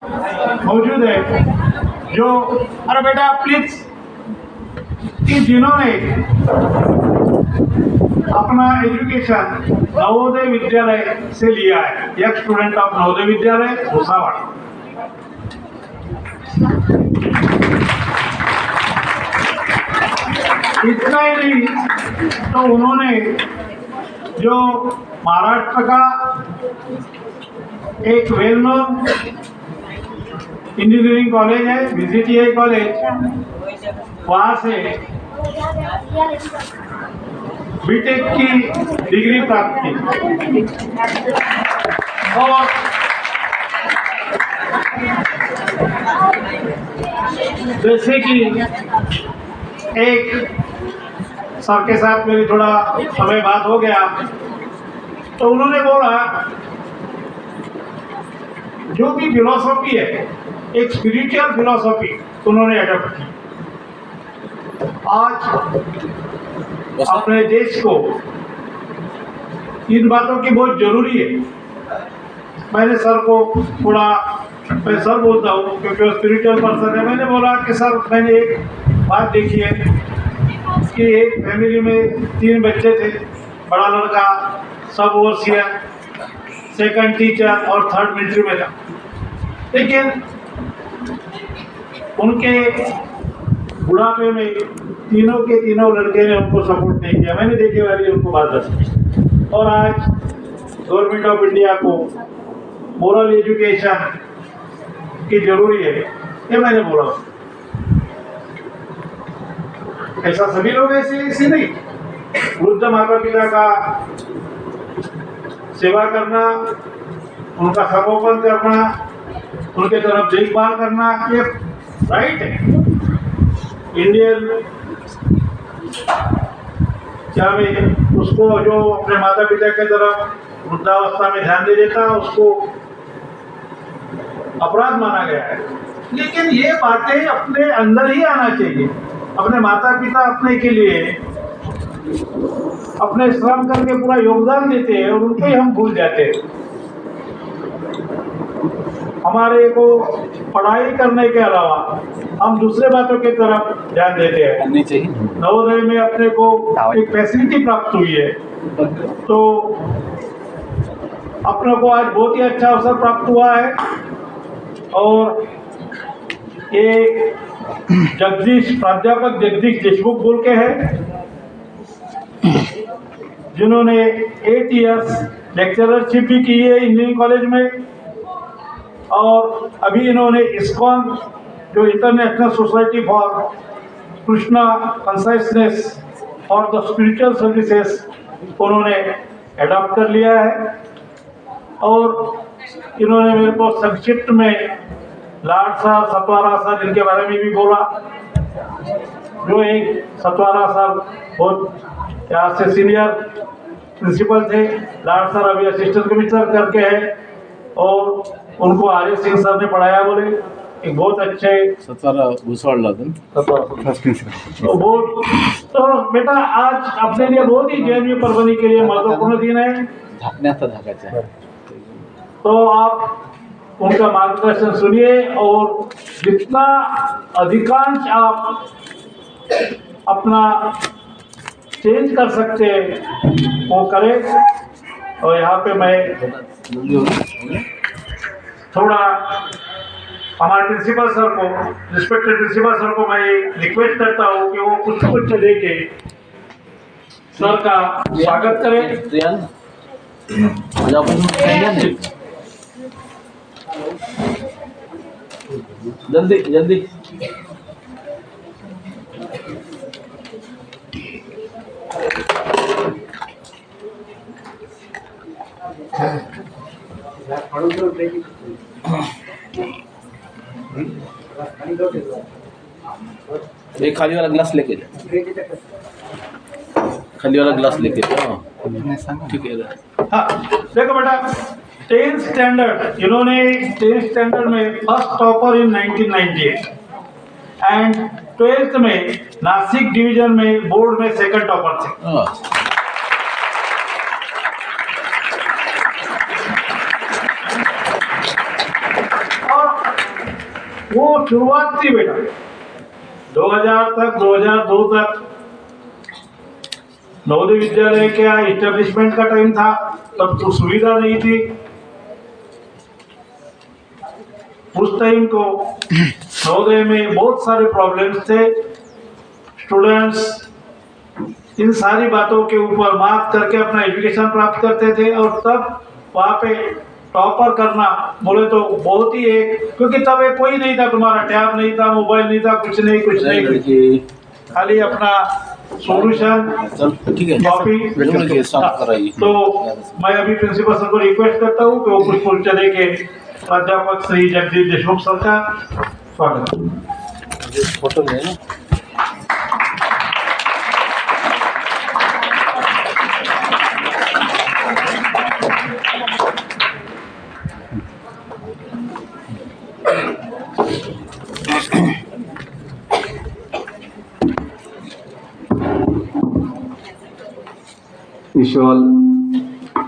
मौजूद है जो, अरे बेटा प्लीज, कि जिन्होंने अपना एजुकेशन नवोदय विद्यालय से लिया है, एक स्टूडेंट ऑफ नवोदय विद्यालय भूसावल। इतना ही नहीं तो उन्होंने जो महाराष्ट्र का एक वेल नोन इंजीनियरिंग कॉलेज है, VCTI कॉलेज, वहाँ से बीटेक की डिग्री प्राप्त की। और जैसे कि एक सर के साथ मेरी थोड़ा समय बात हो गया, तो उन्होंने बोला जो भी फिलॉसफी है, एक स्पिरिचुअल फिलॉसफी उन्होंने अडॉप्ट की। आज अपने देश को इन बातों की बहुत जरूरी है। मैंने सर को थोड़ा, मैं सर बोलता हूँ क्योंकि वो स्पिरिचुअल पर्सन है, मैंने बोला कि सर मैंने एक बात देखी है कि एक फैमिली में 3 बच्चे थे, बड़ा लड़का सब ओवरसियर, सेकंड टीचर और थर्ड मिलिट्री में था, लेकिन उनके बुढ़ापे में तीनों के तीनों लड़के ने उनको सपोर्ट नहीं किया। मैंने देखे वाली उनको बात दस। और आज गवर्नमेंट ऑफ इंडिया को मोरल एजुकेशन की जरूरी है, ये मैंने बोला। ऐसा सभी लोग ऐसे नहीं, वृद्ध माता पिता का सेवा करना, उनका सर्वोपन करना, उनके तरफ देखभाल करना, ये राइट है। इंडियन क्या में उसको जो अपने माता पिता के तरफ वृद्धावस्था में ध्यान दे देता, उसको अपराध माना गया है। लेकिन ये बातें अपने अंदर ही आना चाहिए। अपने माता पिता अपने के लिए अपने श्रम करके पूरा योगदान देते हैं और उनको ही हम भूल जाते हैं। हमारे को पढ़ाई करने के अलावा हम दूसरे बातों की तरफ ध्यान देते हैं। नवोदय में अपने को एक फैसिलिटी प्राप्त हुई है, तो अपने को आज बहुत ही अच्छा अवसर प्राप्त हुआ है। और ये प्राध्यापक जगदीश देशमुख बोल के हैं, जिन्होंने 8 इयर्स लेक्चररशिप भी की है इंजीनियरिंग कॉलेज में। और अभी इन्होंने इस्कॉन, जो international society for Krishna consciousness और द स्पिरिचुअल सर्विसेज, उन्होंने अडॉप्ट कर लिया है। और इन्होंने मेरे को संक्षिप्त में लाड सर, सतवारा सर, इनके बारे में भी बोला। जो एक सतवारा सर बहुत यहाँ से सीनियर प्रिंसिपल थे, लाड सर अभी असिस्टेंट कमिश्नर करके हैं, और उनको आर्य सिंह सर ने पढ़ाया, बोले एक बहुत अच्छे सतवारा भूसावल तो बेटा आज अपने लिए बहुत ही JNU परभणी के लिए महत्वपूर्ण दिन है। तो आप उनका मार्गदर्शन सुनिए और जितना अधिकांश आप अपना चेंज कर सकते हैं वो करें। और यहाँ पे मैं थोड़ा हमारे प्रिंसिपल सर को, रिस्पेक्टेड प्रिंसिपल सर को मैं रिक्वेस्ट करता हूँ कि वो कुछ देके सर का स्वागत करें। जल्दी जल्दी एक खाली वाला ग्लास लेके जा, खाली वाला ग्लास लेके जा। ठीक है। हाँ देखो बेटा, 10th स्टैंडर्ड इन्होंने 10th स्टैंडर्ड में first topper in 1998 and 12th में नासिक डिवीजन में बोर्ड में सेकंड टॉपर थे। और वो शुरुआत थी बेटा 2000 तक 2002 तक नवोदय विद्यालय का इस्टेब्लिशमेंट का टाइम था, तब तो सुविधा नहीं थी। उस टाइम को नवोदय में बहुत सारे प्रॉब्लम्स थे। स्टूडेंट्स इन सारी बातों के ऊपर मार्क करके अपना एजुकेशन प्राप्त करते थे, और तब वहाँ पे टॉपर करना बोले तो बहुत ही एक, क्योंकि तब एक कोई नहीं था, तुम्हारा टैब नहीं था, मोबाइल नहीं था, कुछ नहीं, खाली अपना सॉल्यूशन ठीक है कॉपी। तो मैं अभी प्रिंसिपल सर को रिक्वेस्ट करता हूँ कि वो कुछ कुलचने के प्राध्यापक श्री जगदीश देशमुख सर का स्वागत। फोटो ले ना। Wish you all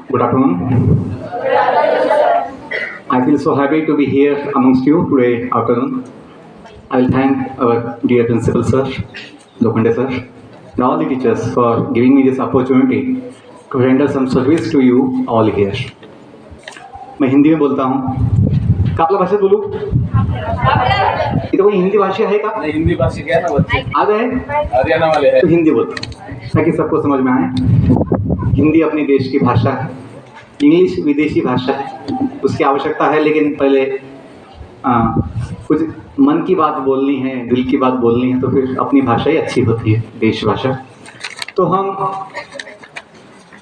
good afternoon. I feel so happy to be here amongst you today afternoon. I will thank our dear principal sir, Lokhande sir, and all the teachers for giving me this opportunity to render some service to you all here. मैं हिंदी में बोलता हूँ। कापला भाषा बोलूँ? इधर कोई हिंदी भाषी है का? नहीं, हिंदी भाषी क्या है ना बच्चे आ गए? हरियाणा वाले हैं। तो हिंदी बोलता हूँ ताकि सबको समझ में आए। हिंदी अपने देश की भाषा है, इंग्लिश विदेशी भाषा है, उसकी आवश्यकता है, लेकिन पहले कुछ मन की बात बोलनी है, दिल की बात बोलनी है, तो फिर अपनी भाषा ही अच्छी होती है, देश भाषा। तो हम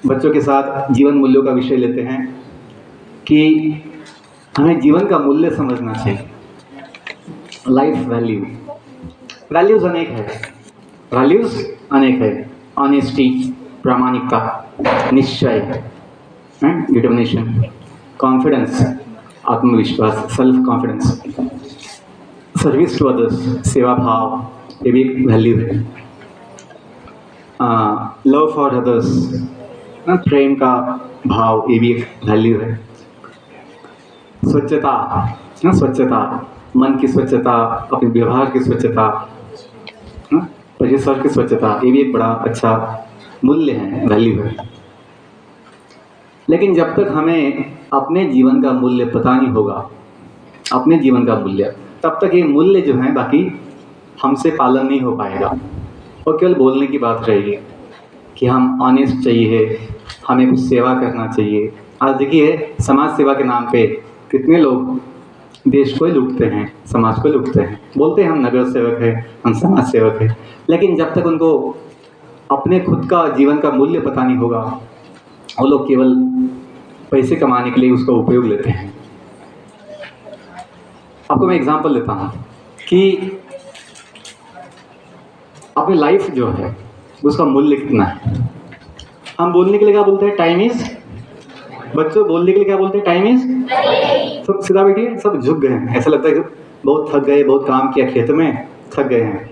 बच्चों के साथ जीवन मूल्यों का विषय लेते हैं कि हमें जीवन का मूल्य समझना चाहिए। लाइफ वैल्यू, वैल्यूज अनेक है, वैल्यूज अनेक है। ऑनेस्टी, प्रामाणिकता, निश्चय, डिटर्मिनेशन, कॉन्फिडेंस, आत्मविश्वास, self confidence, service to others, सेवा भाव, ये भी एक वैल्यू है। लव फॉर अदर्स, प्रेम का भाव, ये भी एक वैल्यू है। स्वच्छता, स्वच्छता, मन की स्वच्छता, अपने व्यवहार की स्वच्छता, परिसर की स्वच्छता, ये भी एक बड़ा अच्छा मूल्य है, वैल्यू है। लेकिन जब तक हमें अपने जीवन का मूल्य पता नहीं होगा, अपने जीवन का मूल्य, तब तक ये मूल्य जो है बाकी हमसे पालन नहीं हो पाएगा, और केवल बोलने की बात रहेगी कि हम ऑनेस्ट चाहिए, हमें कुछ सेवा करना चाहिए। आज देखिए समाज सेवा के नाम पे कितने लोग देश को ही लूटते हैं, समाज को लूटते हैं। बोलते हैं हम नगर सेवक हैं, हम समाज सेवक हैं, लेकिन जब तक उनको अपने खुद का जीवन का मूल्य पता नहीं होगा, वो लोग केवल पैसे कमाने के लिए उसका उपयोग लेते हैं। आपको मैं एग्जांपल देता हूँ कि अपनी लाइफ जो है उसका मूल्य कितना है। हम बोलने के लिए क्या बोलते हैं? Time is. बच्चों बोलने के लिए क्या बोलते हैं? Time is. सब सीधा बैठिए, सब झुक गए हैं, ऐसा लगता है कि बहुत थक गए, बहुत काम किया खेत में, थक गए हैं।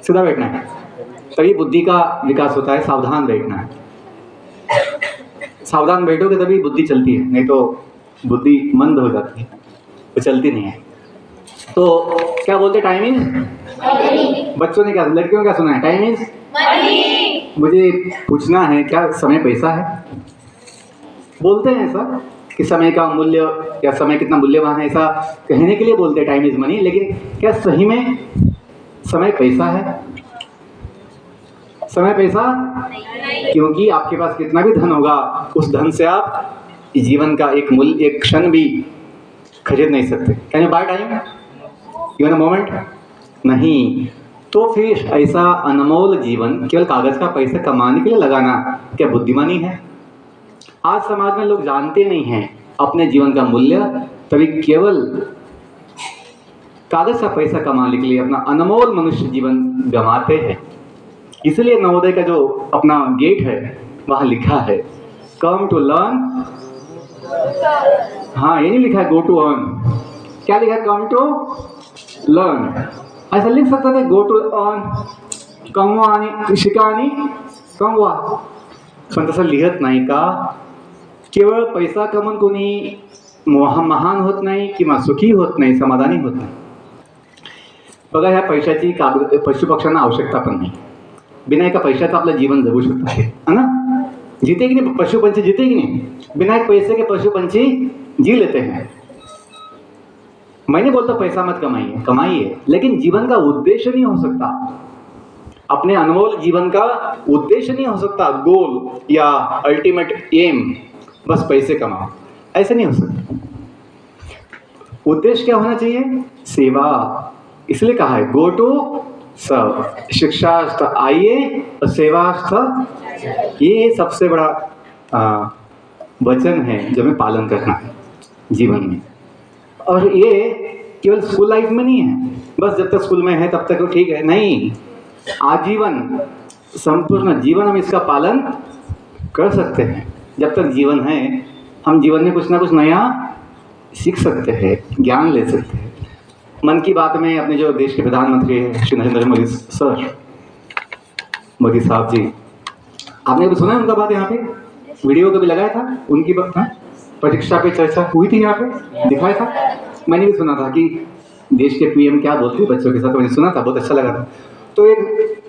सीधा बैठना है, तभी बुद्धि का विकास होता है। सावधान बैठना है, सावधान बैठोगे तभी बुद्धि चलती है, नहीं तो बुद्धि मंद हो जाती है, वो चलती नहीं है। तो क्या बोलते? Time is. बच्चों ने क्या, लड़कियों ने क्या सुना है? Time is money. मुझे पूछना है, क्या समय पैसा है? बोलते हैं ऐसा कि समय का मूल्य या समय कितना मूल्यवान है, ऐसा कहने के लिए बोलते हैं टाइम इज मनी, लेकिन क्या सही में समय पैसा है? समय पैसा क्योंकि आपके पास कितना भी धन होगा, उस धन से आप जीवन का एक मूल्य, एक क्षण भी खरीद नहीं सकते। Can you by time even a moment? नहीं। तो फिर ऐसा अनमोल जीवन केवल कागज का पैसा कमाने के लिए लगाना क्या बुद्धिमानी है? आज समाज में लोग जानते नहीं हैं अपने जीवन का मूल्य, तभी केवल कागज का पैसा कमाने के लिए अपना अनमोल मनुष्य जीवन गंवाते हैं। इसलिए नवोदय का जो अपना गेट है वहाँ लिखा है कम टू लर्न। हाँ, ये नहीं लिखा है गो टू अर्न। क्या लिखा है? Come to learn. ऐसा लिख सकता था गो टू अर्न, कमवानी शिकानी कमवा, पण तसं लिहत नाही का? केवळ पैसा कमवून कोणी महान होत नाही किंवा सुखी होत नाही, समाधानी होत नाही। बघा ह्या पैशाची पशुपक्ष्यांना आवश्यकता पण नाही. बिना एका पैशाचं आपलं जीवन जगू शकत आहे ना. जीते कि नहीं पशु पंछी, जीते कि नहीं. बिना एक पैसे के पशु पंछी जी लेते हैं. मैं नहीं बोलता पैसा मत कमाइए, कमाइए, लेकिन जीवन का उद्देश्य नहीं हो सकता. अपने अनमोल जीवन का उद्देश्य नहीं हो सकता गोल या अल्टीमेट एम बस पैसे कमाओ, ऐसे नहीं हो सकता. उद्देश्य क्या होना चाहिए? सेवा. इसलिए कहा है गो टू सर्व. शिक्षास्त्र आइए और सेवास्त्र, ये सबसे बड़ा वचन है जो हमें पालन करना है जीवन में. और ये केवल स्कूल लाइफ में नहीं है, बस जब तक स्कूल में है तब तक वो ठीक है, नहीं. आजीवन संपूर्ण जीवन हम इसका पालन कर सकते हैं. जब तक जीवन है हम जीवन में कुछ ना कुछ नया सीख सकते हैं, ज्ञान ले सकते हैं. मन की बात में अपने जो देश के प्रधानमंत्री हैं श्री नरेंद्र मोदी सर, मोदी साहब जी, आपने भी सुना है उनका बात? यहाँ पे वीडियो कभी लगाया था उनकी बात? परीक्षा पे चर्चा हुई थी, यहाँ पे दिखाया था. मैंने भी सुना था कि देश के पीएम क्या बोलते हैं बच्चों के साथ, मैंने सुना था, बहुत अच्छा लगा था. तो एक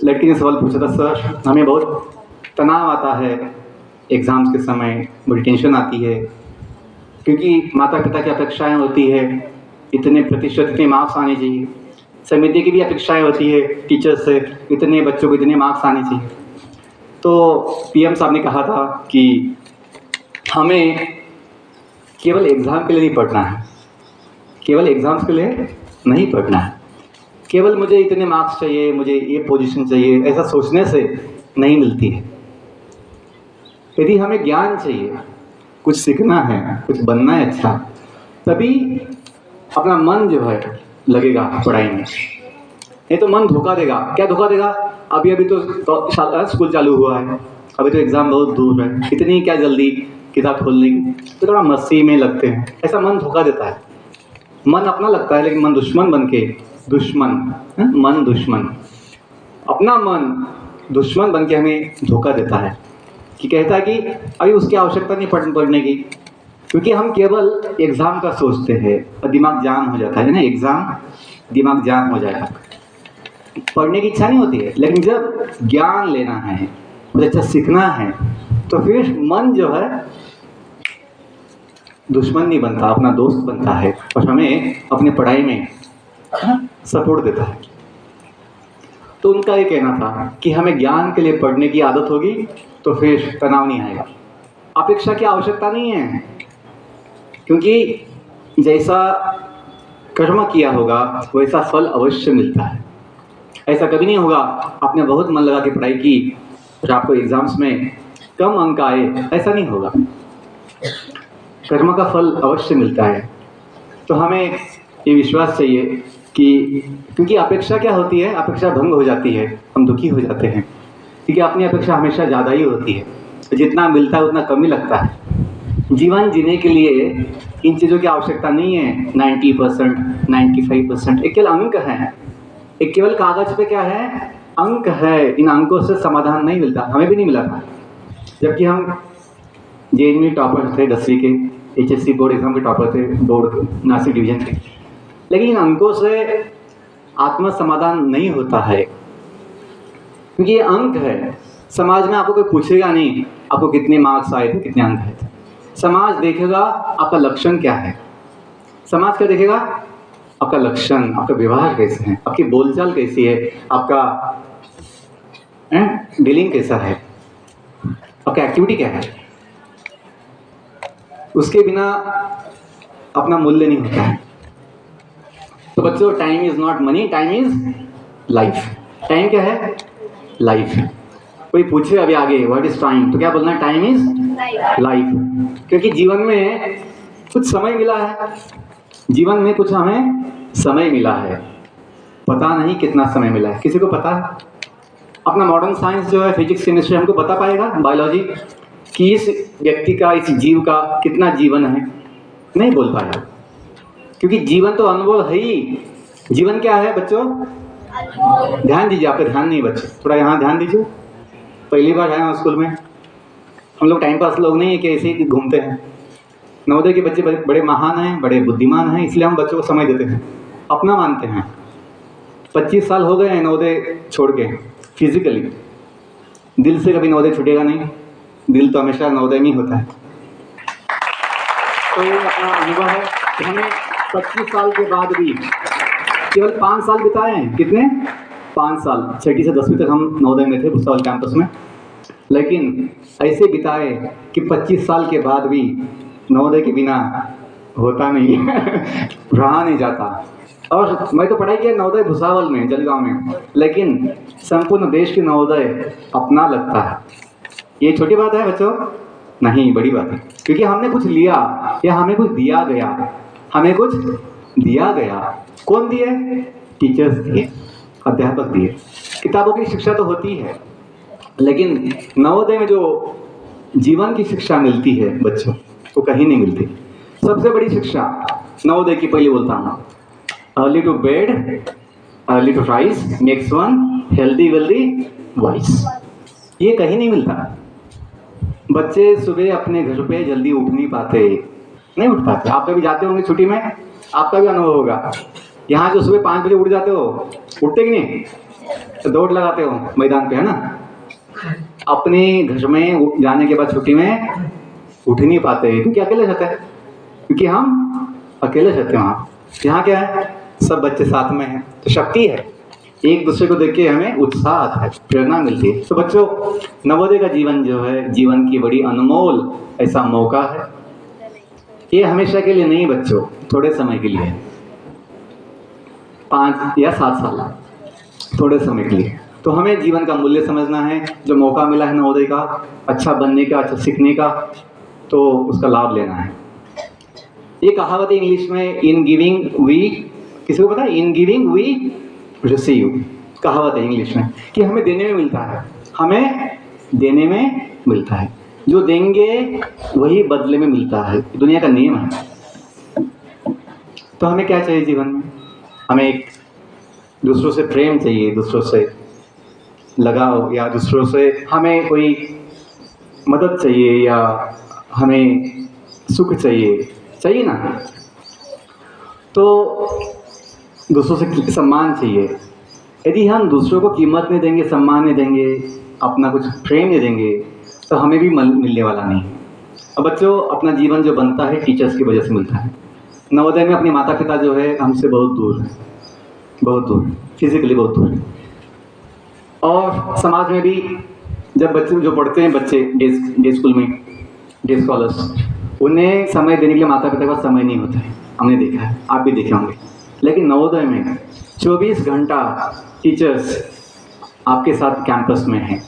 लड़की ने सवाल पूछा था, सर हमें बहुत तनाव आता है एग्ज़ाम्स के समय, बड़ी टेंशन आती है क्योंकि माता पिता की अपेक्षाएं होती है, इतने प्रतिशत इतने मार्क्स आने चाहिए. समिति की भी अपेक्षाएं होती है टीचर से, इतने बच्चों को इतने मार्क्स आने चाहिए. तो पीएम साहब ने कहा था कि हमें केवल एग्ज़ाम के लिए नहीं पढ़ना है, केवल एग्ज़ाम्स के लिए नहीं पढ़ना है, केवल मुझे इतने मार्क्स चाहिए, मुझे ये पोजीशन चाहिए, ऐसा सोचने से नहीं मिलती है. यदि हमें ज्ञान चाहिए, कुछ सीखना है, कुछ बनना है अच्छा, तभी अपना मन जो है लगेगा पढ़ाई में. नहीं तो मन धोखा देगा. क्या धोखा देगा? अभी तो स्कूल चालू हुआ है, अभी तो एग्ज़ाम बहुत दूर है, इतनी क्या जल्दी किताब खोलने की, तो थोड़ा मस्ती में लगते हैं, ऐसा मन धोखा देता है. मन अपना लगता है लेकिन मन दुश्मन बन के, मन दुश्मन, अपना मन दुश्मन बन के हमें धोखा देता है कि कहता है कि अभी उसकी आवश्यकता नहीं पढ़ने की, क्योंकि हम केवल एग्ज़ाम का सोचते हैं और दिमाग जाम हो जाता है ना. एग्ज़ाम दिमाग जाम हो जाएगा, पढ़ने की इच्छा नहीं होती है. लेकिन जब ज्ञान लेना है, कुछ अच्छा सीखना है, तो फिर मन जो है दुश्मन नहीं बनता, अपना दोस्त बनता है और हमें अपनी पढ़ाई में सपोर्ट देता है. तो उनका ये कहना था कि हमें ज्ञान के लिए पढ़ने की आदत होगी तो फिर तनाव नहीं आएगा. अपेक्षा की आवश्यकता नहीं है, क्योंकि जैसा कर्म किया होगा वैसा फल अवश्य मिलता है. ऐसा कभी नहीं होगा आपने बहुत मन लगा के पढ़ाई की और आपको एग्ज़ाम्स में कम अंक आए, ऐसा नहीं होगा. कर्म का फल अवश्य मिलता है. तो हमें ये विश्वास चाहिए कि, क्योंकि अपेक्षा क्या होती है, अपेक्षा भंग हो जाती है, हम दुखी हो जाते हैं, क्योंकि अपनी अपेक्षा हमेशा ज़्यादा ही होती है. जितना मिलता है उतना कम ही लगता है. जीवन जीने के लिए इन चीज़ों की आवश्यकता नहीं है. 90%, 95% एक केवल अंक है, एक केवल कागज़ पे क्या है, अंक है. इन अंकों से समाधान नहीं मिलता, हमें भी नहीं मिला था. जबकि हम जेएनयू टॉपर थे, 10वीं के HSC बोर्ड एग्ज़ाम के टॉपर थे, बोर्ड नासिक डिवीज़न के. लेकिन इन अंकों से आत्म समाधान नहीं होता है, क्योंकि ये अंक है. समाज में आपको कोई पूछेगा नहीं आपको कितने मार्क्स आए थे, कितने अंक आए थे. समाज देखेगा आपका लक्षण क्या है. समाज क्या देखेगा? आपका लक्षण, आपका व्यवहार कैसे है, आपकी बोलचाल कैसी है, आपका डीलिंग कैसा है, आपका एक्टिविटी क्या है. उसके बिना अपना मूल्य नहीं होता है. तो बच्चों, time is not money, time is life. Time क्या है? लाइफ. कोई पूछे अभी आगे व्हाट इज टाइम, तो क्या बोलना है? Time is life. क्योंकि जीवन में कुछ समय मिला है, जीवन में कुछ हमें समय मिला है, पता नहीं कितना समय मिला है. किसी को पता है? अपना मॉडर्न साइंस जो है, फिजिक्स केमिस्ट्री हमको बता पाएगा, बायोलॉजी, कि इस व्यक्ति का, इस जीव का कितना जीवन है? नहीं बोल पाएगा, क्योंकि जीवन तो अनमोल है ही. जीवन क्या है बच्चों? ध्यान दीजिए, आपका ध्यान नहीं बच्चे, थोड़ा यहाँ ध्यान दीजिए. पहली बार आए हैं स्कूल में, हम लोग टाइम पास लोग नहीं है कि ऐसे ही घूमते हैं. नवोदय के बच्चे बड़े महान हैं, बड़े बुद्धिमान हैं, इसलिए हम बच्चों को समय देते हैं, अपना मानते हैं. 25 साल हो गए हैं नवोदय छोड़ के। फिजिकली दिल से कभी नवोदय छूटेगा नहीं, दिल तो हमेशा नवोदय में ही होता है। तो ये अपना अनुभव है कि हमें 25 साल के बाद भी केवल 5 साल बिताए हैं। कितने? 5 साल, 6वीं से 10वीं तक हम नवोदय में थे भुसावल कैंपस में, लेकिन ऐसे बिताए कि 25 साल के बाद भी नवोदय के बिना होता नहीं रहा नहीं जाता। और मैं तो पढ़ाई किया नवोदय भुसावल में, जलगांव में, लेकिन संपूर्ण देश के नवोदय अपना लगता है। ये छोटी बात है बच्चों? नहीं, बड़ी बात है, क्योंकि हमने कुछ लिया या हमें कुछ दिया गया, हमें कुछ दिया गया। कौन दिए? टीचर्स दिए, अध्यापक दिए। किताबों की शिक्षा तो होती है, लेकिन नवोदय में जो जीवन की शिक्षा मिलती है बच्चों, वो कहीं नहीं मिलती। सबसे बड़ी शिक्षा नवोदय की पहले बोलता हूँ, early to bed, early to rise makes one healthy wealthy wise. ये कहीं नहीं मिलता। बच्चे सुबह अपने घर पे जल्दी उठ नहीं पाते, नहीं उठ पाते। आप कभी जाते होंगे छुट्टी में, आपका भी अनुभव होगा। यहाँ जो सुबह 5 बजे उठ जाते हो, उठते कि नहीं? तो दौड़ लगाते हो मैदान पे, है ना? अपने घर में जाने के बाद छुट्टी में उठ नहीं पाते, क्योंकि अकेले रहते हैं, क्योंकि हम अकेले रहते हैं वहाँ। यहाँ क्या है? सब बच्चे साथ में हैं, तो शक्ति है। एक दूसरे को देख के हमें उत्साह आता है, प्रेरणा मिलती है। तो बच्चों, नवोदय का जीवन जो है, जीवन की बड़ी अनमोल ऐसा मौका है। ये हमेशा के लिए नहीं बच्चों, थोड़े समय के लिए, 5 या 7 साल, थोड़े समय के लिए। तो हमें जीवन का मूल्य समझना है। जो मौका मिला है नवोदय का, अच्छा बनने का, अच्छा सीखने का, तो उसका लाभ लेना है। ये कहावत है इंग्लिश में, इन गिविंग वी, किसी को पता है? इन गिविंग वी रिसीव, कहावत है इंग्लिश में, कि हमें देने में मिलता है, हमें देने में मिलता है। जो देंगे वही बदले में मिलता है, दुनिया का नियम है। तो हमें क्या चाहिए जीवन में? हमें एक दूसरों से प्रेम चाहिए, दूसरों से लगाव, या दूसरों से हमें कोई मदद चाहिए, या हमें सुख चाहिए ना? तो दूसरों से सम्मान चाहिए। यदि हम दूसरों को कीमत नहीं देंगे, सम्मान नहीं देंगे, अपना कुछ प्रेम नहीं देंगे, तो हमें भी मिलने वाला नहीं। अब बच्चों, अपना जीवन जो बनता है टीचर्स की वजह से मिलता है। नवोदय में अपने माता पिता जो है हमसे बहुत दूर है, बहुत दूर, फिजिकली बहुत दूर है। और समाज में भी जब बच्चे जो पढ़ते हैं, बच्चे डे स्कूल में, डे स्कॉलर्स, उन्हें समय देने के लिए माता पिता का समय नहीं होता है, हमने देखा है, आप भी देखे होंगे। लेकिन नवोदय में 24 घंटा टीचर्स आपके साथ कैंपस में हैं।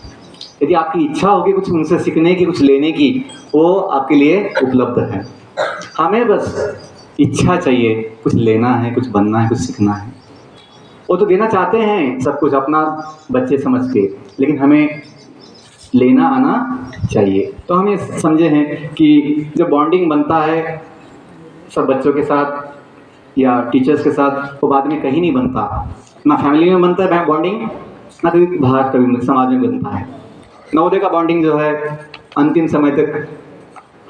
यदि आपकी इच्छा होगी कुछ उनसे सीखने की, कुछ लेने की, वो आपके लिए उपलब्ध है। हमें बस इच्छा चाहिए, कुछ लेना है, कुछ बनना है, कुछ सीखना है। वो तो देना चाहते हैं सब कुछ अपना बच्चे समझ के, लेकिन हमें लेना आना चाहिए। तो हम ये समझे हैं कि जब बॉन्डिंग बनता है सब बच्चों के साथ या टीचर्स के साथ, वो बाद में कहीं नहीं बनता। ना फैमिली में बनता है बॉन्डिंग, ना कभी बाहर कभी समाज में बनता है। नवोदय का बॉन्डिंग जो है अंतिम समय तक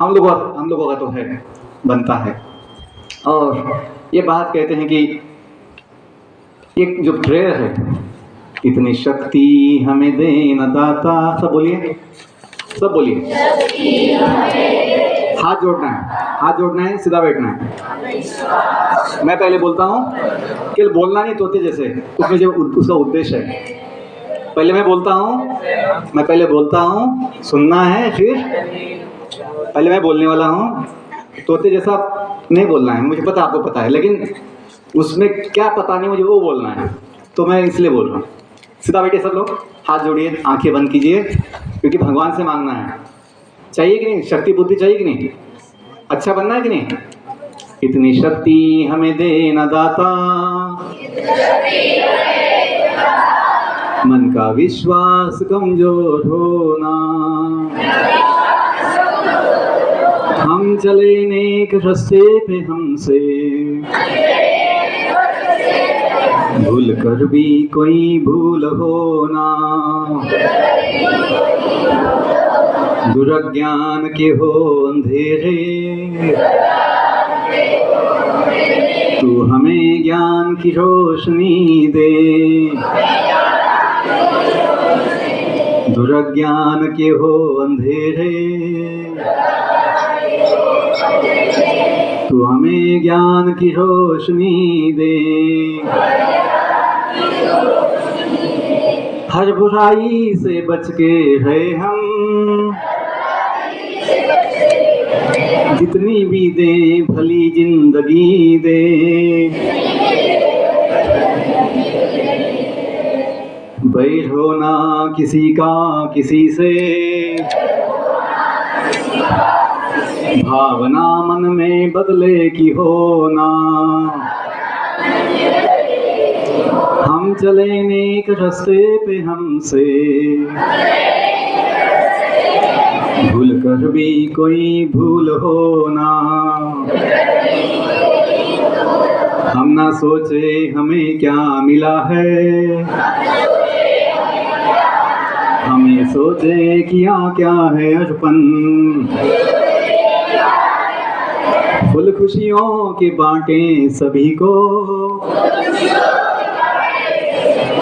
हम लोगों का तो है, बनता है। और ये बात कहते हैं कि एक जो प्रेयर है, इतनी शक्ति हमें देना दाता, सब बोलिए, सब बोलिए। हाथ जोड़ना है, हाथ जोड़ना है, सीधा बैठना है। मैं पहले बोलता हूँ, केवल बोलना नहीं तोते जैसे, उसमें जो उसका उद्देश्य है। पहले मैं बोलता हूँ, सुनना है, फिर पहले मैं बोलने वाला हूँ। तोते जैसा नहीं बोलना है, मुझे पता, आपको पता है, लेकिन उसमें क्या पता नहीं मुझे, वो बोलना है, तो मैं इसलिए बोल रहा हूँ। सीधा बैठिए सब लोग, हाथ जोड़िए, आंखें बंद कीजिए, क्योंकि भगवान से मांगना है। चाहिए कि नहीं? शक्ति बुद्धि चाहिए कि नहीं? अच्छा बनना है कि नहीं? इतनी शक्ति हमें देना दाता, मन का विश्वास कमजोर होना, हम चले नेक रास्ते पे हमसे, भूल कर भी कोई भूल होना, दुर्ज्ञान के हो अंधेरे, तू हमें ज्ञान की रोशनी दे, दुर्ज्ञान के हो अंधेरे, तू हमें ज्ञान की रोशनी दे। हर बुराई से बच के रहे हम, जितनी भी दे भली जिंदगी दे। बैर हो ना किसी का किसी से, भावना मन में बदले की हो ना। हम चले नेक रास्ते पे हमसे, भूल कर भी कोई भूल हो ना। हम ना सोचे हमें क्या मिला है, हम ये सोचे किया क्या है अर्पण। फुल खुशियों के बांटे सभी को,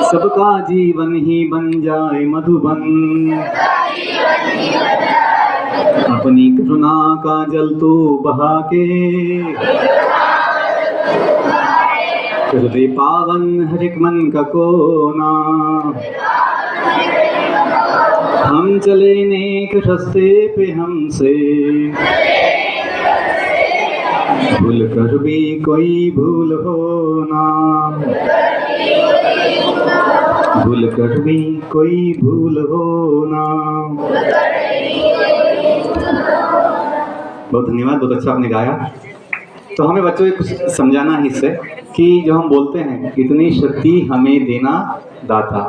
सबका जीवन ही बन जाए मधुबन। अपनी करुणा का जल तू बहा के, कर दे पावन हर एक मन का कोना। हम चले नेक रास्ते पे हमसे, भूल कर भी कोई भूल हो ना। भूल कर भी कोई भूल हो ना। बहुत धन्यवाद, बहुत अच्छा आपने गाया। तो हमें बच्चों को कुछ समझाना है इससे कि जो हम बोलते हैं इतनी शक्ति हमें देना दाता,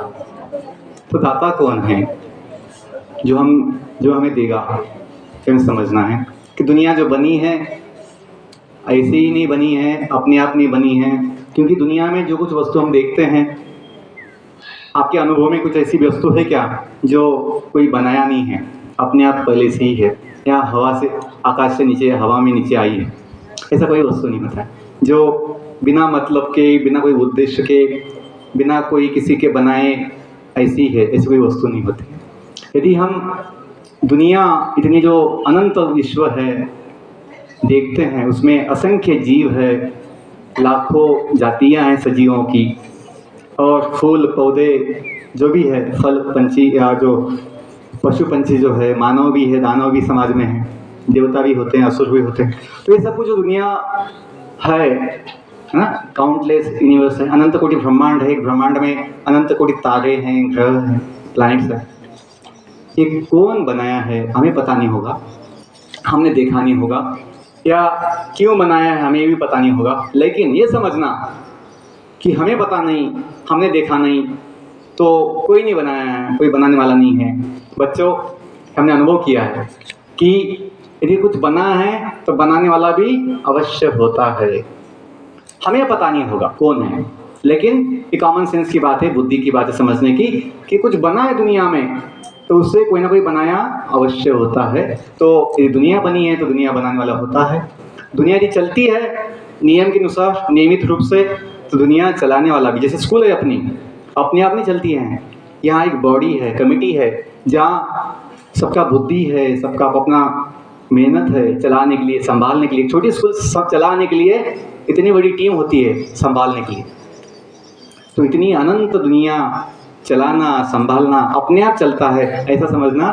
तो दाता कौन है जो हमें देगा। फिर समझना है कि दुनिया जो बनी है ऐसे ही नहीं बनी है, अपने आप नहीं बनी है। क्योंकि दुनिया में जो कुछ वस्तु हम देखते हैं, आपके अनुभव में कुछ ऐसी वस्तु है क्या जो कोई बनाया नहीं है, अपने आप पहले से ही है, या हवा से आकाश से नीचे हवा में नीचे आई है। ऐसा कोई वस्तु नहीं होता है जो बिना मतलब के, बिना कोई उद्देश्य के, बिना कोई किसी के बनाए ऐसी है। ऐसी कोई वस्तु नहीं होती। यदि हम दुनिया इतनी जो अनंत विश्व है देखते हैं, उसमें असंख्य जीव है, लाखों जातियां हैं सजीवों की, और फूल पौधे जो भी है, फल पंछी या जो पशु पंछी जो है, मानव भी है, दानव भी समाज में है, देवता भी होते हैं, असुर भी होते हैं। तो ये सब कुछ जो दुनिया है ना, काउंटलेस यूनिवर्स है, अनंत कोटि ब्रह्मांड है। एक ब्रह्मांड में अनंत कोटि तारे हैं, ग्रह हैं, प्लैनेट्स हैं। ये कौन बनाया है हमें पता नहीं होगा, हमने देखा नहीं होगा, या क्यों बनाया है हमें भी पता नहीं होगा। लेकिन ये समझना कि हमें पता नहीं, हमने देखा नहीं, तो कोई नहीं बनाया है, कोई बनाने वाला नहीं है। बच्चों, हमने अनुभव किया है कि यदि कुछ बना है तो बनाने वाला भी अवश्य होता है। हमें पता नहीं होगा कौन है, लेकिन ये कॉमन सेंस की बात है, बुद्धि की बात है समझने की कि कुछ बना है दुनिया में तो उससे कोई ना कोई बनाया अवश्य होता है। तो यदि दुनिया बनी है तो दुनिया बनाने वाला होता है। दुनिया यदि चलती है नियम के अनुसार, नियमित रूप से, तो दुनिया चलाने वाला भी। जैसे स्कूल है अपने आप नहीं चलती है। यहाँ एक बॉडी है, कमेटी है, जहाँ सबका बुद्धि है, सबका अपना मेहनत है चलाने के लिए, संभालने के लिए। छोटी स्कूल सब चलाने के लिए इतनी बड़ी टीम होती है संभालने के लिए। तो इतनी अनंत दुनिया चलाना, संभालना अपने आप चलता है, ऐसा समझना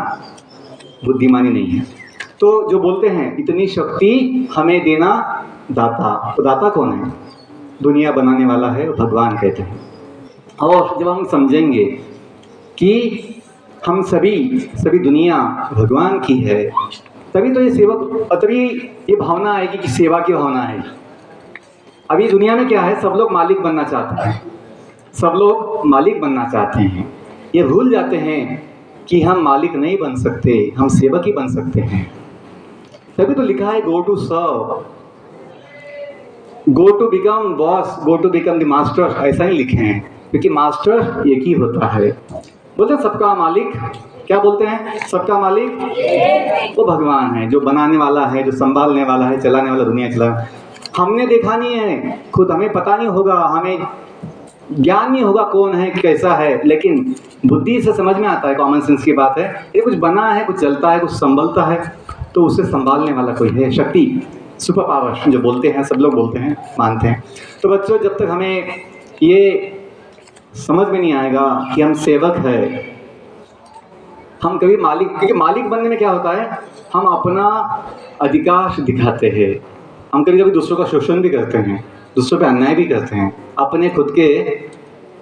बुद्धिमानी नहीं है। तो जो बोलते हैं इतनी शक्ति हमें देना दाता, तो दाता कौन है? दुनिया बनाने वाला है, भगवान कहते हैं। और जब हम समझेंगे कि हम सभी दुनिया भगवान की है, तभी तो ये सेवक, तभी ये भावना आएगी कि सेवा की भावना है। अभी दुनिया में क्या है, सब लोग मालिक बनना चाहते हैं, सब लोग मालिक बनना चाहते हैं। ये भूल जाते हैं कि हम मालिक नहीं बन सकते, हम सेवक ही बन सकते हैं। तभी तो लिखा है go to serve, go to become boss, go to become the master, ऐसा ही लिखे हैं। क्योंकि मास्टर एक ही होता है। बोलते हैं सबका मालिक, क्या बोलते हैं? सबका मालिक वो भगवान है, जो बनाने वाला है, जो संभालने वाला है, चलाने वाला, दुनिया चला। हमने देखा नहीं है खुद, हमें पता नहीं होगा, हमें ज्ञान नहीं होगा कौन है कैसा है, लेकिन बुद्धि से समझ में आता है, कॉमन सेंस की बात है, ये कुछ बना है, कुछ चलता है, कुछ संभलता है, तो उसे संभालने वाला कोई है, शक्ति, सुपर पावर जो बोलते हैं, सब लोग बोलते हैं, मानते हैं। तो बच्चों, जब तक हमें ये समझ में नहीं आएगा कि हम सेवक है, हम कभी मालिक, क्योंकि मालिक बनने में क्या होता है, हम अपना अधिकार दिखाते हैं, हम कभी कभी दूसरों का शोषण भी करते हैं, दूसरों पे अन्याय भी करते हैं अपने खुद के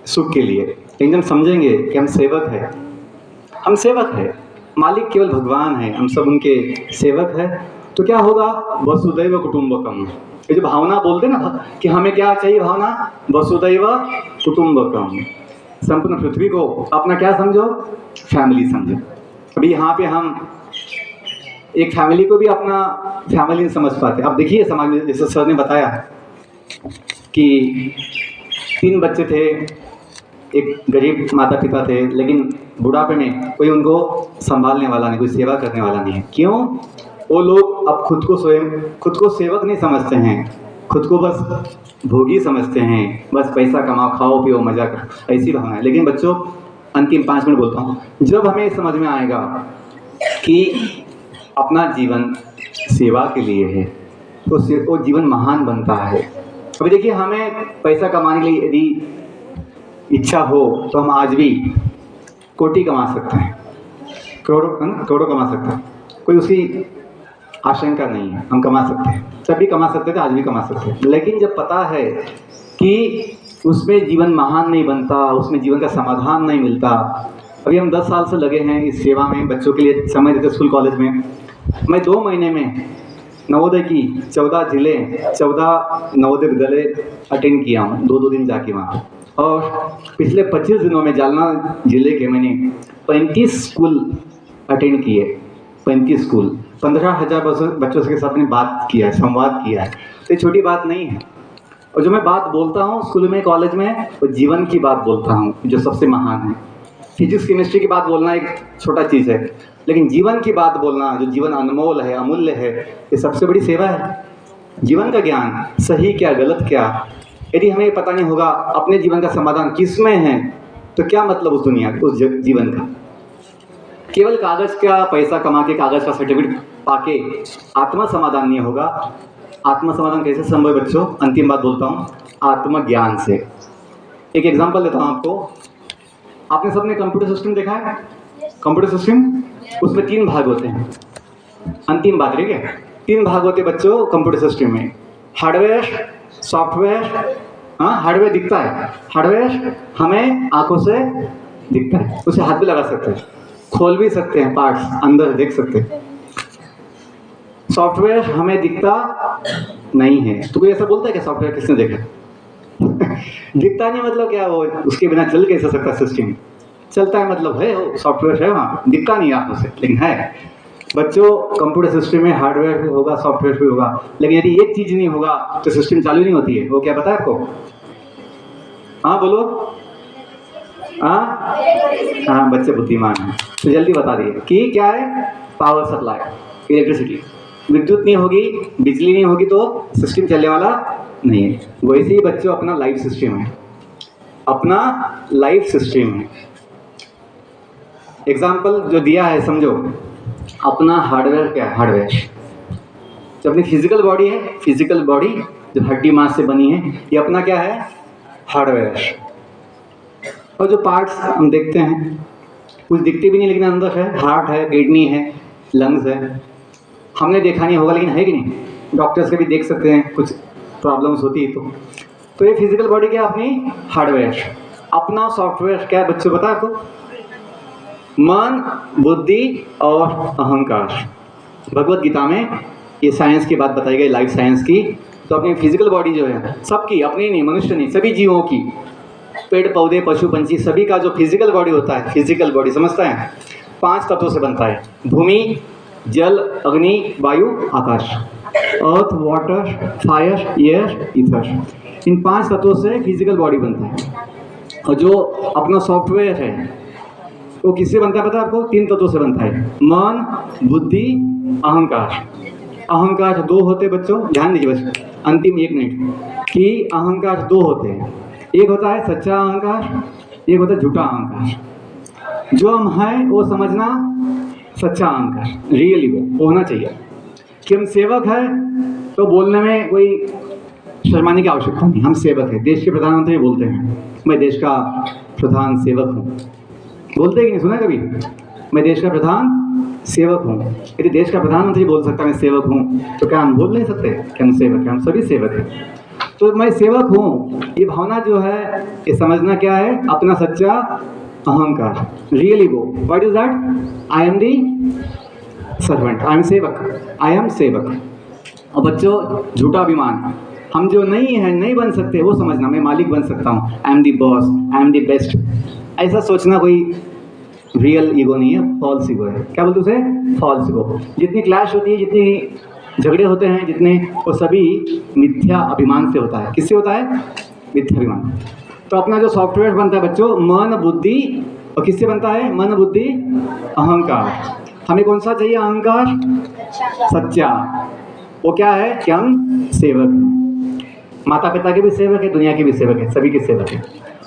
सुख के लिए। लेकिन जब समझेंगे कि हम सेवक है, हम सेवक है, मालिक केवल भगवान है, हम सब उनके सेवक है, तो क्या होगा, वसुदैव कुटुंबकम। ये जो भावना बोलते हैं ना कि हमें क्या चाहिए भावना, वसुदैव कुटुंबकम, संपूर्ण पृथ्वी को अपना क्या समझो, फैमिली समझो। अभी यहाँ पे हम एक फैमिली को भी अपना फैमिली नहीं समझ पाते। अब देखिए समाज में, जैसे सर ने बताया कि 3 बच्चे थे, एक गरीब माता पिता थे, लेकिन बुढ़ापे में कोई उनको संभालने वाला नहीं, कोई सेवा करने वाला नहीं है। क्यों? वो लोग अब खुद को सेवक नहीं समझते हैं, खुद को बस भोगी समझते हैं, बस पैसा कमाओ, खाओ पियो, मजा करो, ऐसी भावना है। लेकिन बच्चों, अंतिम 5 मिनट बोलता हूँ, जब हमें समझ में आएगा कि अपना जीवन सेवा के लिए है, तो वो जीवन महान बनता है। अभी देखिए, हमें पैसा कमाने के लिए यदि इच्छा हो तो हम आज भी कोटि कमा सकते हैं, करोड़ों कमा सकते हैं, कोई उसकी आशंका नहीं है, हम कमा सकते हैं, तब भी कमा सकते थे, आज भी कमा सकते हैं। लेकिन जब पता है कि उसमें जीवन महान नहीं बनता, उसमें जीवन का समाधान नहीं मिलता। अभी हम 10 साल से लगे हैं इस सेवा में, बच्चों के लिए समय देते स्कूल कॉलेज में। मैं 2 महीने में नवोदय की 14 जिले, 14 नवोदय विद्यालय अटेंड किया हूँ, 2-2 दिन जाके वहाँ। और पिछले 25 दिनों में जालना जिले के मैंने 35 स्कूल अटेंड किए, 35 स्कूल, 15,000 बच्चों के साथ मैंने बात किया है, संवाद किया है। तो ये छोटी बात नहीं है। और जो मैं बात बोलता हूँ स्कूल में, कॉलेज में, वो जीवन की बात बोलता हूँ, जो सबसे महान है। फिजिक्स केमिस्ट्री की बात बोलना एक छोटा चीज़ है, लेकिन जीवन की बात बोलना, जो जीवन अनमोल है, अमूल्य है, ये सबसे बड़ी सेवा है। जीवन का ज्ञान, सही क्या गलत क्या, यदि हमें पता नहीं होगा अपने जीवन का समाधान किस में है, तो क्या मतलब उस दुनिया, उस जीवन का। केवल कागज का पैसा कमा के, कागज का सर्टिफिकेट पाके आत्मा समाधान नहीं होगा। आत्मा समाधान कैसे संभव है बच्चों? अंतिम बात बोलता हूँ, आत्मज्ञान से। एक एग्जांपल देता हूँ आपको। आपने सबने कंप्यूटर सिस्टम देखा है? कंप्यूटर सिस्टम, उसमें 3 भाग होते हैं। अंतिम बात, ठीक है, 3 भाग होते हैं बच्चों कंप्यूटर सिस्टम में, हार्डवेयर, सॉफ्टवेयर। हाँ, हार्डवेयर दिखता है, हार्डवेयर हमें आंखों से दिखता है, उसे हाथ भी लगा सकते हैं, खोल भी सकते हैं, पार्ट्स अंदर देख सकते हैं। सॉफ्टवेयर हमें दिखता नहीं है। तो कोई ऐसा बोलता है कि सॉफ्टवेयर किसने देखा? दिखता नहीं मतलब क्या, वो उसके बिना चल कैसे सकता सिस्टम? चलता है मतलब है, वो सॉफ्टवेयर है वहाँ, दिखता नहीं आंखों से, लेकिन है। बच्चों, कंप्यूटर सिस्टम में हार्डवेयर भी होगा, सॉफ्टवेयर भी होगा, लेकिन यदि एक चीज़ नहीं होगा तो सिस्टम चालू नहीं होती है। वो क्या पता है आपको? हाँ बोलो। हाँ, बच्चे बुद्धिमान हैं, तो जल्दी बता दिए कि क्या है। पावर सप्लाई, इलेक्ट्रिसिटी, विद्युत नहीं होगी, बिजली नहीं होगी तो सिस्टम चलने वाला नहीं है। वैसे ही बच्चों, अपना लाइफ सिस्टम है, अपना लाइफ सिस्टम है। एग्जाम्पल जो दिया है समझो, अपना हार्डवेयर क्या है? हार्डवेयर जो अपनी फिजिकल बॉडी है, फिजिकल बॉडी जो हड्डी मांस से बनी है, ये अपना क्या है? हार्डवेयर। और जो पार्ट्स हम देखते हैं, कुछ दिखते भी नहीं लेकिन अंदर है, हार्ट है, किडनी है, लंग्स है। हमने देखा नहीं होगा लेकिन है कि नहीं? डॉक्टर्स के भी देख सकते हैं, कुछ प्रॉब्लम्स होती है तो ये फिजिकल बॉडी क्या है? अपनी हार्डवेयर। अपना सॉफ्टवेयर क्या है बच्चों, पता है आपको? मन, बुद्धि और अहंकार। भगवत गीता में ये साइंस की बात बताई गई, लाइफ साइंस की। तो अपनी फिजिकल बॉडी जो है सबकी, अपनी नहीं, मनुष्य नहीं, सभी जीवों की, पेड़ पौधे, पशु पंछी, सभी का जो फिजिकल बॉडी होता है, फिजिकल बॉडी समझता है, 5 तत्वों से बनता है। भूमि, जल, अग्नि, वायु, आकाश। अर्थ, वाटर, फायर, एयर, ईथर। इन 5 तत्वों से फिजिकल बॉडी बनता है। और जो अपना सॉफ्टवेयर है वो किससे बनता है पता है आपको? 3 तत्वों से बनता है, मन, बुद्धि, अहंकार। अहंकार 2 होते बच्चों, ध्यान दीजिए बस। अंतिम 1 मिनट कि अहंकार 2 होते हैं। एक होता है सच्चा अहंकार, एक होता है झूठा अहंकार। जो हम हैं वो समझना सच्चा अहंकार, रियली वो होना चाहिए कि हम सेवक हैं, तो बोलने में कोई शर्माने की आवश्यकता नहीं। हम सेवक हैं, देश के प्रधानमंत्री बोलते हैं मैं देश का प्रधान सेवक हूँ, बोलते हैं कि नहीं, सुना कभी? मैं देश का प्रधान सेवक हूँ। यदि देश का प्रधानमंत्री बोल सकता है मैं सेवक हूँ, तो क्या हम बोल नहीं सकते कि हम सेवक हैं? हम सभी सेवक हैं। तो मैं सेवक हूँ, ये भावना जो है, ये समझना क्या है? अपना सच्चा अहंकार, रियली वो। What is that? I am the servant, I am सेवक, आई एम सेवक। और बच्चों, झूठा अभिमान, हम जो नहीं है, नहीं बन सकते, वो समझना मैं मालिक बन सकता हूँ, I am the boss, I am the best. ऐसा सोचना कोई रियल ईगो नहीं है, फॉल्स ईगो है। क्या बोलते उसे? False ego. जितनी क्लैश होती है, जितनी झगड़े होते हैं, जितने, वो सभी मिथ्या अभिमान से होता है। किससे होता है? मिथ्या अभिमान। तो अपना जो सॉफ्टवेयर बनता है बच्चों, मन बुद्धि, और किससे बनता है? मन बुद्धि अहंकार। हमें कौन सा चाहिए अहंकार? सच्चा। वो क्या है कि हम सेवक हैं, माता पिता के भी सेवक है, दुनिया के भी सेवक है, सभी के सेवक है।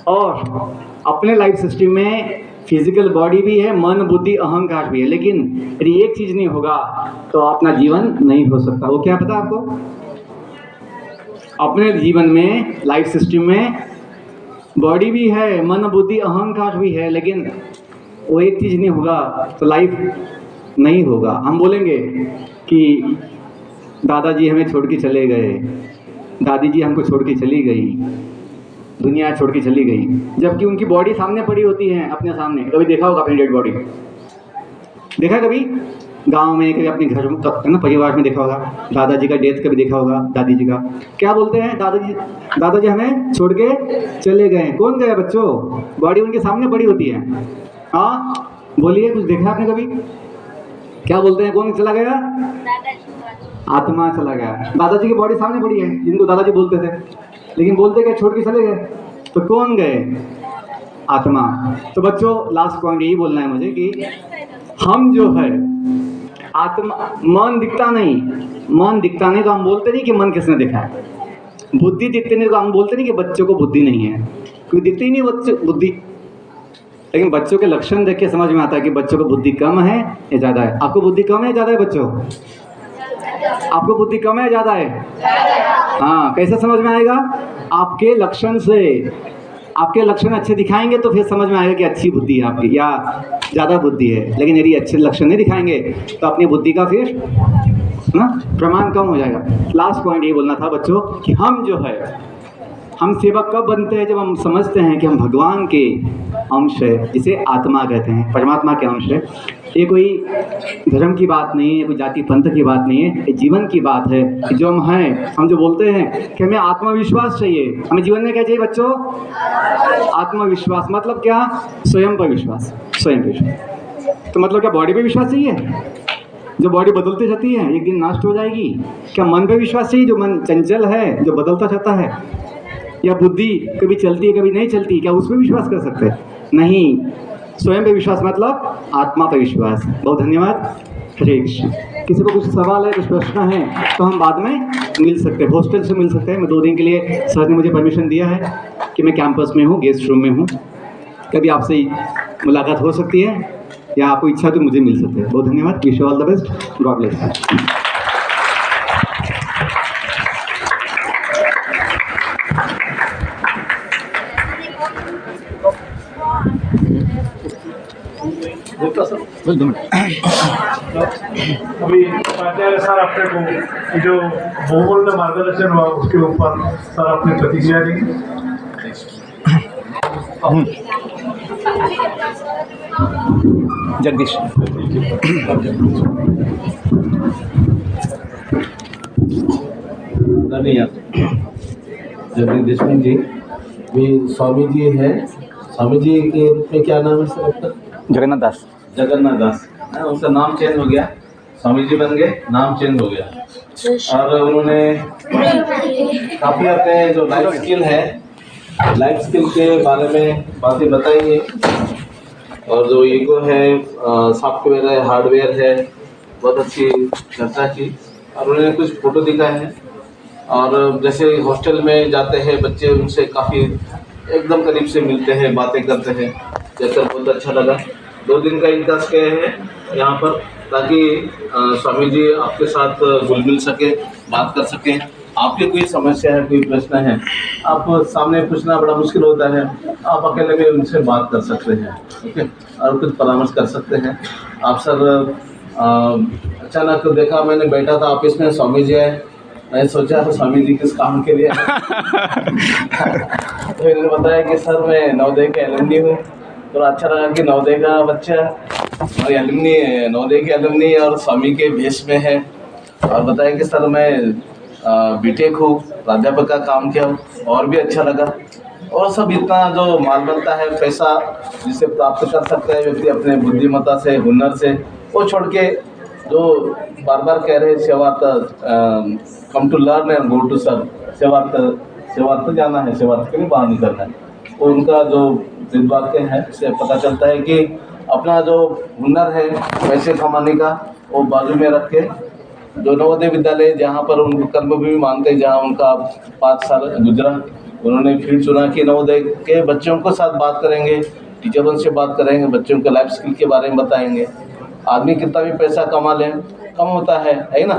और अपने लाइफ सिस्टम में फिजिकल बॉडी भी है, मन बुद्धि अहंकार भी है, लेकिन यदि एक चीज नहीं होगा तो अपना जीवन नहीं हो सकता। वो क्या पता आपको? अपने जीवन में लाइफ सिस्टम में बॉडी भी है, मन बुद्धि अहंकार भी है, लेकिन वो एक चीज नहीं होगा तो लाइफ नहीं होगा। हम बोलेंगे कि दादाजी हमें छोड़ के चले गए, दादी जी हमको छोड़ के चली गई, दुनिया छोड़ के चली गई, जबकि उनकी बॉडी सामने पड़ी होती है, अपने सामने। कभी देखा होगा अपनी डेड बॉडी? देखा कभी? गांव में, कभी अपने घर में, परिवार में देखा होगा। दादाजी का डेथ कभी देखा होगा, दादी जी का। क्या बोलते हैं? दादाजी हमें छोड़ के चले गए। कौन गए बच्चों? बॉडी उनके सामने पड़ी होती है। हाँ बोलिए, कुछ देखा आपने कभी? क्या बोलते हैं? कौन चला गया? आत्मा चला गया। दादाजी की बॉडी सामने पड़ी है, जिनको दादाजी बोलते थे, लेकिन बोलते क्या? छोड़ के चले गए। तो कौन गए? आत्मा। तो बच्चों, लास्ट पॉइंट यही बोलना है मुझे कि हम जो है आत्मा, मन दिखता नहीं, मन दिखता नहीं तो हम बोलते नहीं कि मन किसने देखा है। बुद्धि दिखते नहीं तो हम बोलते नहीं कि बच्चों को बुद्धि नहीं है, क्योंकि दिखती ही नहीं बच्चों बुद्धि। लेकिन बच्चों के लक्षण देख के समझ में आता है कि बच्चों को बुद्धि कम है या ज़्यादा है। आपको बुद्धि कम है या ज़्यादा है बच्चों? आपको बुद्धि कम है या ज़्यादा है? हाँ, कैसे समझ में आएगा? आपके लक्षण से। आपके लक्षण अच्छे दिखाएंगे तो फिर समझ में आएगा कि अच्छी बुद्धि है आपकी या ज़्यादा बुद्धि है। लेकिन यदि अच्छे लक्षण नहीं दिखाएंगे तो अपनी बुद्धि का फिर ना प्रमाण कम हो जाएगा। लास्ट पॉइंट ये बोलना था बच्चों कि हम जो है, हम सेवक कब बनते हैं? जब हम समझते हैं कि हम भगवान के अंश है, जिसे आत्मा कहते हैं, परमात्मा के अंश है। ये कोई धर्म की बात नहीं है, कोई जाति पंथ की बात नहीं है, ये जीवन की बात है कि जो हम हैं, हम जो बोलते हैं कि हमें आत्मविश्वास चाहिए। हमें जीवन में क्या चाहिए बच्चों? आत्मविश्वास। मतलब क्या? स्वयं पर विश्वास, स्वयं पर विश्वास। तो मतलब क्या बॉडी पे विश्वास चाहिए? जो बॉडी बदलती रहती है, एक दिन नष्ट हो जाएगी। क्या मन पे विश्वास चाहिए, जो मन चंचल है, जो बदलता रहता है? या बुद्धि कभी चलती है कभी नहीं चलती, क्या उस पर विश्वास कर सकते हैं? नहीं। स्वयं पे विश्वास मतलब आत्मा पे विश्वास। बहुत धन्यवाद। हरे कृष्ण। किसी को कुछ सवाल है, कुछ प्रश्न है तो हम बाद में मिल सकते हैं, हॉस्टल से मिल सकते हैं। मैं 2 दिन के लिए, सर ने मुझे परमिशन दिया है कि मैं कैंपस में हूँ, गेस्ट रूम में हूँ, कभी आपसे मुलाकात हो सकती है या आपको इच्छा तो मुझे मिल सकते हैं। बहुत धन्यवाद। Wish you all the best. God bless. अभी उपाध्याय सर अपने को जो भूगोल में मार्गदर्शन हुआ उसके ऊपर सर अपनी प्रतिक्रिया देंगे। जगदीश। जगदीश देशमुख जी भी स्वामी जी हैं। स्वामी जी के रूप में क्या नाम है सर आपका? जगन्नाथ दास। जगन्नाथ दास है, उनका नाम चेंज हो गया, स्वामी जी बन गए, नाम चेंज हो गया। और उन्होंने काफ़ी अपने जो लाइफ स्किल है, लाइफ स्किल के बारे में बातें बताई है। और जो ईगो है, सॉफ्टवेयर है, हार्डवेयर है, बहुत अच्छी चर्चा की। और उन्होंने कुछ फोटो दिखाए हैं और जैसे हॉस्टल में जाते हैं बच्चे, उनसे काफ़ी एकदम करीब से मिलते हैं, बातें करते हैं, जैसे बहुत अच्छा लगा। 2 दिन का इंतज़ार किए हैं यहाँ पर, ताकि स्वामी जी आपके साथ घुल मिल सके, बात कर सकें। आपकी कोई समस्या है, कोई प्रश्न है, आप सामने पूछना बड़ा मुश्किल होता है, आप अकेले भी उनसे बात कर सकते हैं, ओके, और कुछ परामर्श कर सकते हैं। आप सर अचानक देखा, मैंने बैठा था ऑफिस में, स्वामी जी आए, मैं सोचा स्वामी जी किस काम के लिए तो इन्होंने बताया कि सर मैं नवोदय का एलुमनी हूँ। तो अच्छा लगा कि नवोदय का बच्चा और एलुमनी, नवोदय के एलुमनी और स्वामी के भेष में है। और बताया कि सर मैं बीटेक हूँ, प्राध्यापक का काम किया हूँ, और भी अच्छा लगा। और सब इतना जो माल बनता है, पैसा जिसे प्राप्त कर सकता है व्यक्ति अपने बुद्धिमत्ता से, हुनर से, वो छोड़ के जो बार बार कह रहे Sevarth, come to learn and go to serve, Sevarth जाना है, सेवार्थ के लिए बाहर निकलना है। तो उनका जो वाक्य है, इससे पता चलता है कि अपना जो हुनर है पैसे कमाने का, वो बाजू में रख के जो नवोदय विद्यालय जहाँ पर उनको कर्मभूमि मानते हैं, जहाँ उनका 5 साल गुजरा, उन्होंने फिर चुना कि नवोदय के बच्चों के साथ बात करेंगे, टीचरों से बात करेंगे, बच्चों के लाइफ स्किल के बारे में बताएंगे। आदमी कितना भी पैसा कमा ले, कम होता है ना,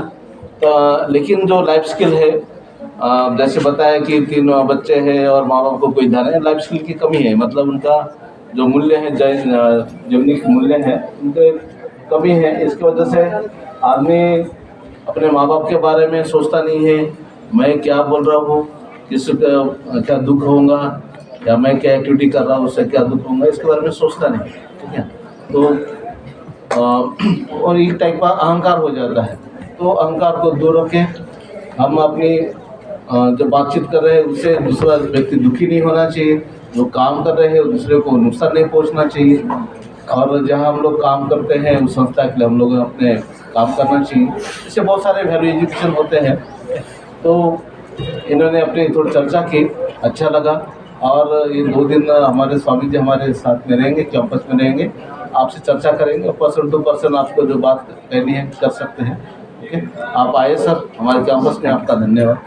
तो लेकिन जो लाइफ स्किल है, जैसे बताया कि 3 बच्चे हैं और माँ बाप को कोई ध्यान है, लाइफ स्किल की कमी है, मतलब उनका जो मूल्य है, जीवनिक मूल्य है, उनके कमी है। इसकी वजह से आदमी अपने माँ बाप के बारे में सोचता नहीं है, मैं क्या बोल रहा हूँ, किसका क्या दुख होगा, या मैं क्या एक्टिविटी कर रहा हूँ उससे क्या दुख होगा, इसके बारे में सोचता नहीं, ठीक है। तो और एक टाइप का अहंकार हो जाता है। तो अहंकार को दूर रख के हम अपनी जो बातचीत कर रहे हैं उससे दूसरा व्यक्ति दुखी नहीं होना चाहिए, जो काम कर रहे हैं दूसरे को नुकसान नहीं पहुंचना चाहिए, और जहां हम लोग काम करते हैं उस संस्था के लिए हम लोग अपने काम करना चाहिए। इससे बहुत सारे वैल्यू एजुकेशन होते हैं। तो इन्होंने अपनी थोड़ी चर्चा की, अच्छा लगा। और ये 2 दिन हमारे स्वामी जी हमारे साथ में रहेंगे, कैंपस में रहेंगे, आपसे चर्चा करेंगे, पर्सन टू पर्सन आपको जो बात कहनी है कर सकते हैं, ओके। आप आए सर हमारे कैंपस में, आपका धन्यवाद।